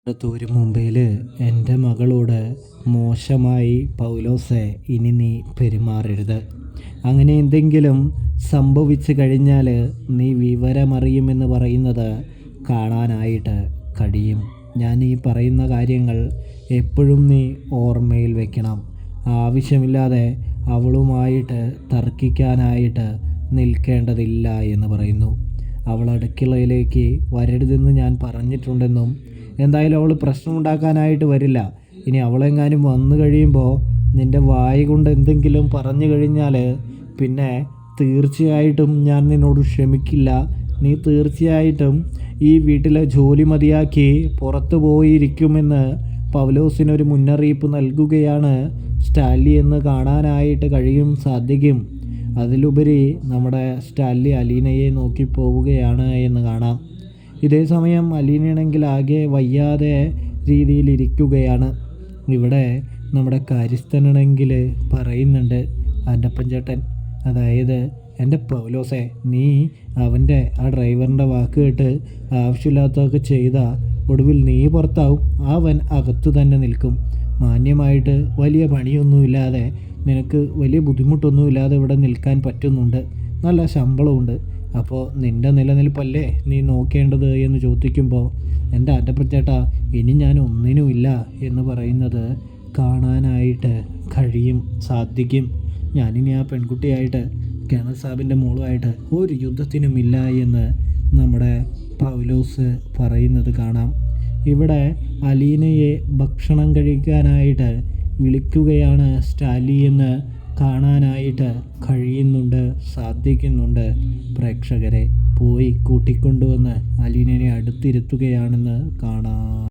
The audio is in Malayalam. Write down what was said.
ഒരു മുമ്പേൽ എൻ്റെ മകളോട് മോശമായി പൗലോസെ ഇനി നീ പെരുമാറരുത്. അങ്ങനെ എന്തെങ്കിലും സംഭവിച്ചു കഴിഞ്ഞാൽ നീ വിവരമറിയുമെന്ന് പറയുന്നത് കാണാനായിട്ട് കഴിയും. ഞാൻ ഈ പറയുന്ന കാര്യങ്ങൾ എപ്പോഴും നീ ഓർമ്മയിൽ വെക്കണം. ആവശ്യമില്ലാതെ അവളുമായിട്ട് തർക്കിക്കാനായിട്ട് നിൽക്കേണ്ടതില്ല എന്ന് പറയുന്നു. അവൾ അടുക്കളയിലേക്ക് വരരുതെന്ന് ഞാൻ പറഞ്ഞിട്ടുണ്ടെന്നും എന്തായാലും അവൾ പ്രശ്നമുണ്ടാക്കാനായിട്ട് വരില്ല. ഇനി അവളെങ്ങാനും വന്നു കഴിയുമ്പോൾ നിൻ്റെ വായ കൊണ്ട് എന്തെങ്കിലും പറഞ്ഞു കഴിഞ്ഞാൽ പിന്നെ തീർച്ചയായിട്ടും ഞാൻ നിന്നോട് ക്ഷമിക്കില്ല. നീ തീർച്ചയായിട്ടും ഈ വീട്ടിലെ ജോലി മതിയാക്കി പുറത്തു പോയിരിക്കുമെന്ന് പൗലോസിനൊരു മുന്നറിയിപ്പ് നൽകുകയാണ് സ്റ്റാൻലി എന്ന് കാണാനായിട്ട് സാധിക്കും. അതിലുപരി നമ്മുടെ സ്റ്റാൻലി അലീനയെ നോക്കി പോവുകയാണ് എന്ന് കാണാം. ഇതേ സമയം അലീനയാണെങ്കിൽ ആകെ വയ്യാതെ രീതിയിലിരിക്കുകയാണ്. ഇവിടെ നമ്മുടെ കാര്യസ്ഥനാണെങ്കിൽ പറയുന്നുണ്ട്, ആൻ്റപ്പൻ ചേട്ടൻ, അതായത് എൻ്റെ പൗലോസെ, നീ അവൻ്റെ ആ ഡ്രൈവറിൻ്റെ വാക്ക് കേട്ട് ആവശ്യമില്ലാത്തതൊക്കെ ചെയ്ത ഒടുവിൽ നീ പുറത്താവും, അവൻ അകത്ത് തന്നെ നിൽക്കും. മാന്യമായിട്ട് വലിയ പണിയൊന്നുമില്ലാതെ നിനക്ക് വലിയ ബുദ്ധിമുട്ടൊന്നുമില്ലാതെ ഇവിടെ നിൽക്കാൻ പറ്റുന്നുണ്ട്, നല്ല ശമ്പളമുണ്ട്. അപ്പോൾ നിൻ്റെ നിലനിൽപ്പല്ലേ നീ നോക്കേണ്ടത് എന്ന് ചോദിക്കുമ്പോൾ എൻ്റെ ആൻ്റപ്പൻ ഇനി ഞാൻ ഒന്നിനുമില്ല എന്ന് പറയുന്നത് കാണാനായിട്ട് സാധിക്കും. ഞാനിനി ആ പെൺകുട്ടിയായിട്ട് കേണൽ സാബിൻ്റെ മോളുമായിട്ട് ഒരു യുദ്ധത്തിനുമില്ല എന്ന് നമ്മുടെ പൗലോസ് പറയുന്നത് കാണാം. ഇവിടെ അലീനയെ ഭക്ഷണം കഴിക്കാനായിട്ട് വിളിക്കുകയാണ് സ്റ്റാൻലി എന്ന് കാണാനായിട്ട് സാധിക്കുന്നുണ്ട്. പ്രേക്ഷകരെ പോയി കൂട്ടിക്കൊണ്ടുവന്ന് അലീനയെ അടുത്തിരുത്തുകയാണെന്ന് കാണാം.